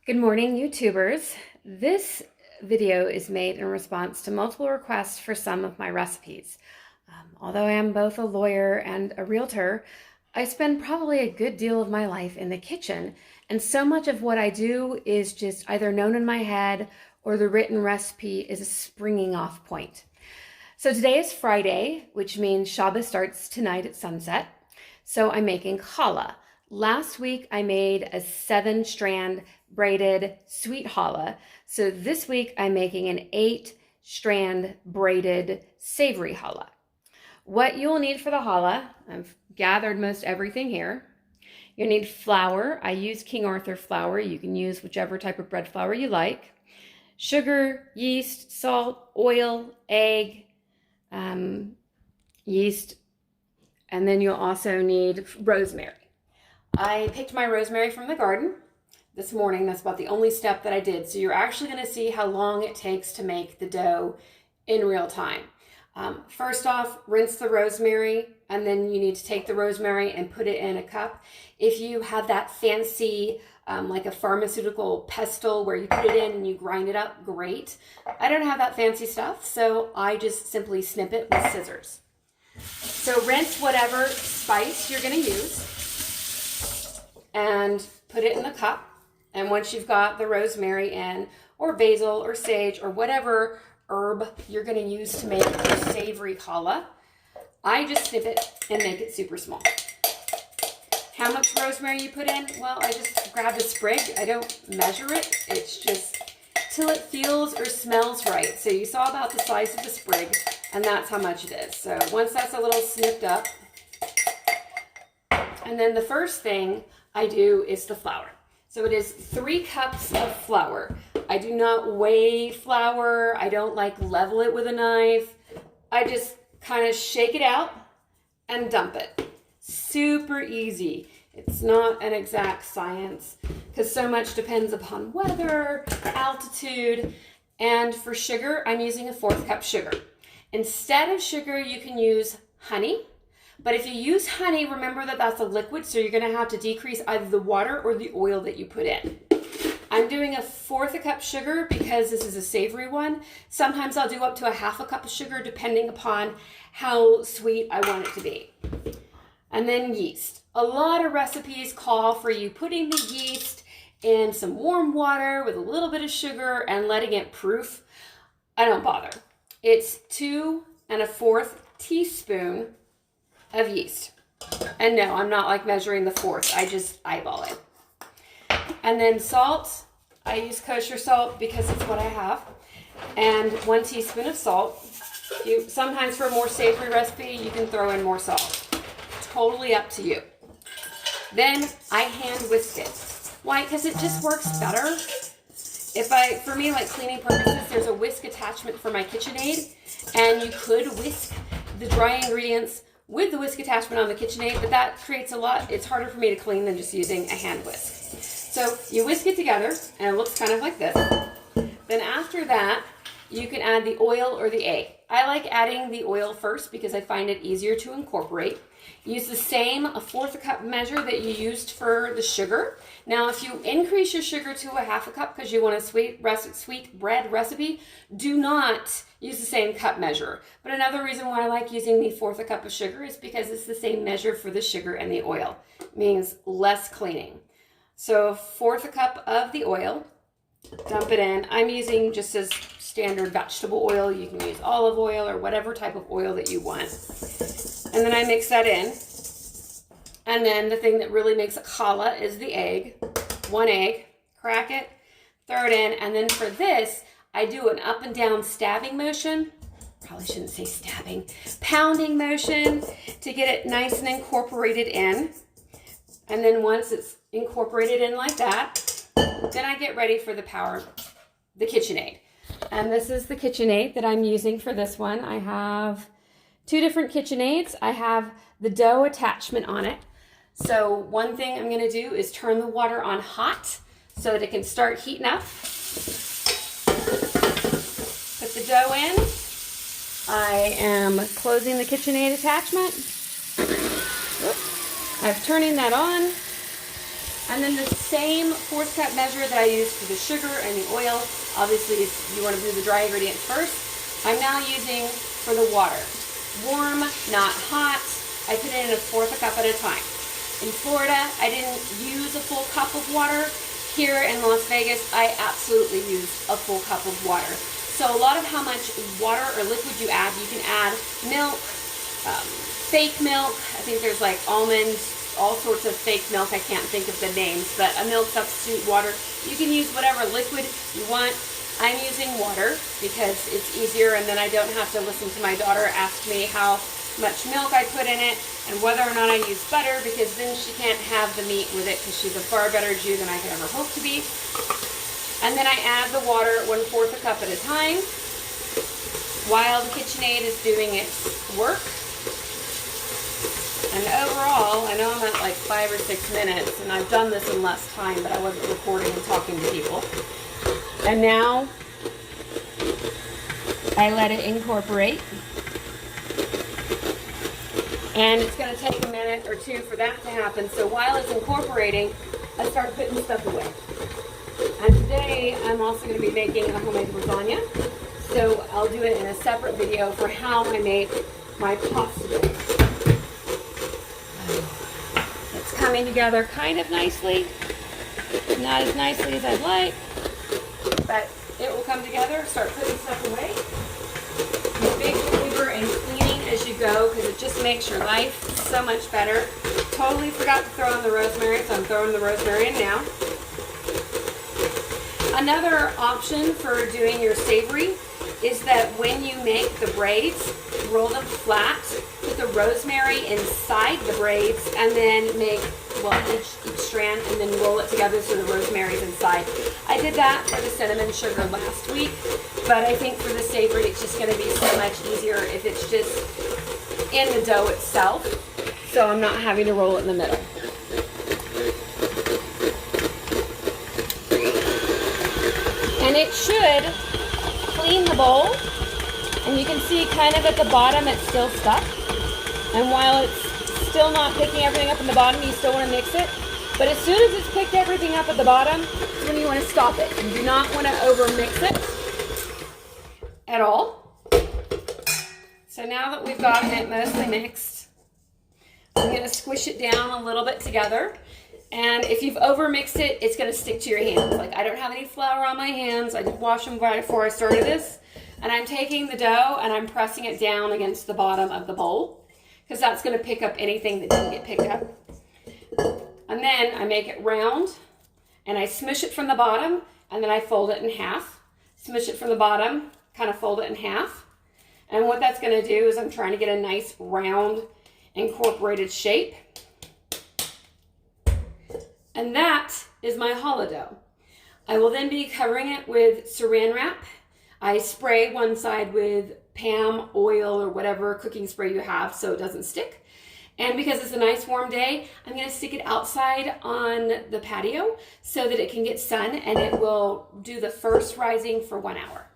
Good morning, YouTubers. This video is made in response to multiple requests for some of my recipes. Although I am both a lawyer and a realtor, I spend probably a good deal of my life in the kitchen, and so much of what I do is just either known in my head or the written recipe is a springing off point. So today is Friday, which means Shabbos starts tonight at sunset. So I'm making challah. Last week I made a 7-strand braided sweet challah. So this week I'm making an 8-strand braided savory challah. What you will need for the challah, I've gathered most everything here. You'll need flour. I use King Arthur flour. You can use whichever type of bread flour you like. Sugar, yeast, salt, oil, egg, yeast, and then you'll also need rosemary. I picked my rosemary from the garden this morning. That's about the only step that I did. So you're actually going to see how long it takes to make the dough in real time. First off, rinse the rosemary, and then you need to take the rosemary and put it in a cup. If you have that fancy, like a pharmaceutical pestle where you put it in and you grind it up, great. I don't have that fancy stuff, so I just simply snip it with scissors. So rinse whatever spice you're going to use and put it in the cup. And once you've got the rosemary in, or basil or sage or whatever herb you're going to use to make your savory challah, I just snip it and make it super small. How much rosemary you put in? Well, I just grab a sprig. I don't measure it. It's just till it feels or smells right. So you saw about the size of the sprig, and that's how much it is. So once that's a little snipped up, and then the first thing I do is the flour. So it is 3 cups of flour. I do not weigh flour. I don't like level it with a knife. I just kind of shake it out and dump it. Super easy. It's not an exact science because so much depends upon weather, altitude, and for sugar, I'm using a 1/4 cup sugar. Instead of sugar, you can use honey. But if you use honey, remember that that's a liquid, so you're going to have to decrease either the water or the oil that you put in. I'm doing a 1/4 cup sugar because this is a savory one. Sometimes I'll do up to a 1/2 cup of sugar depending upon how sweet I want it to be. And then yeast. A lot of recipes call for you putting the yeast in some warm water with a little bit of sugar and letting it proof. I don't bother. It's 2 1/4 teaspoon of yeast. And no, I'm not like measuring the fourth. I just eyeball it. And then salt. I use kosher salt because it's what I have. And 1 teaspoon of salt. Sometimes for a more savory recipe, you can throw in more salt. Totally up to you. Then I hand whisk it. Why? Because it just works better. For me, like cleaning purposes, there's a whisk attachment for my KitchenAid, and you could whisk the dry ingredients with the whisk attachment on the KitchenAid, but that creates a lot. It's harder for me to clean than just using a hand whisk. So you whisk it together, and it looks kind of like this. Then after that, you can add the oil or the egg. I like adding the oil first because I find it easier to incorporate. Use the same 1/4 cup measure that you used for the sugar. Now, if you increase your sugar to a 1/2 cup because you want a sweet bread recipe, do not use the same cup measure. But another reason why I like using the 1/4 cup of sugar is because it's the same measure for the sugar and the oil. It means less cleaning. So 1/4 cup of the oil, dump it in. I'm using just as standard vegetable oil. You can use olive oil or whatever type of oil that you want. And then I mix that in. And then the thing that really makes a challah is the egg. 1 egg, crack it, throw it in. And then for this, I do an up and down stabbing motion. Probably shouldn't say stabbing. Pounding motion to get it nice and incorporated in. And then once it's incorporated in like that, then I get ready for the KitchenAid. And this is the KitchenAid that I'm using for this one. I have 2 different KitchenAids. I have the dough attachment on it. So one thing I'm going to do is turn the water on hot so that it can start heating up. Put the dough in. I am closing the KitchenAid attachment. I'm turning that on. And then the same 1/4 cup measure that I used for the sugar and the oil, obviously if you want to do the dry ingredients first, I'm now using for the water. Warm, not hot. I put it in a 1/4 cup at a time. In Florida, I didn't use a full cup of water. Here in Las Vegas, I absolutely use a full cup of water. So a lot of how much water or liquid you add, you can add milk, fake milk. I think there's like almonds, all sorts of fake milk. I can't think of the names, but a milk substitute, water. You can use whatever liquid you want. I'm using water because it's easier, and then I don't have to listen to my daughter ask me how much milk I put in it and whether or not I use butter, because then she can't have the meat with it because she's a far better Jew than I could ever hope to be. And then I add the water 1/4 a cup at a time while the KitchenAid is doing its work. And overall, I know I'm at like 5 or 6 minutes, and I've done this in less time, but I wasn't recording and talking to people. And now I let it incorporate. And it's going to take a minute or two for that to happen. So while it's incorporating, I start putting stuff away. And today, I'm also going to be making a homemade lasagna. So I'll do it in a separate video for how I make my pasta base. It's coming together kind of nicely. Not as nicely as I'd like, but it will come together. Start putting stuff away. I'm a big believer in cleaning as you go because it just makes your life so much better. Totally forgot to throw in the rosemary, so I'm throwing the rosemary in now. Another option for doing your savory is that when you make the braids, roll them flat, put the rosemary inside the braids, and then make, well, each strand, and then roll it together so the rosemary's inside. I did that for the cinnamon sugar last week, but I think for the savory, it's just going to be so much easier if it's just in the dough itself, so I'm not having to roll it in the middle. And it should clean the bowl, and you can see kind of at the bottom it's still stuck, and while it's still not picking everything up in the bottom, you still want to mix it, but as soon as it's picked everything up at the bottom, that's when you want to stop it. You do not want to over mix it at all. So now that we've gotten it mostly mixed, I'm going to squish it down a little bit together. And if you've over mixed it, it's going to stick to your hands. Like, I don't have any flour on my hands. I did wash them right before I started this. And I'm taking the dough and I'm pressing it down against the bottom of the bowl, because that's going to pick up anything that didn't get picked up. And then I make it round and I smush it from the bottom, and then I fold it in half. Smush it from the bottom, kind of fold it in half. And what that's going to do is I'm trying to get a nice round incorporated shape. And that is my challah dough. I will then be covering it with saran wrap. I spray one side with Pam oil or whatever cooking spray you have so it doesn't stick. And because it's a nice warm day, I'm going to stick it outside on the patio so that it can get sun, and it will do the first rising for 1 hour.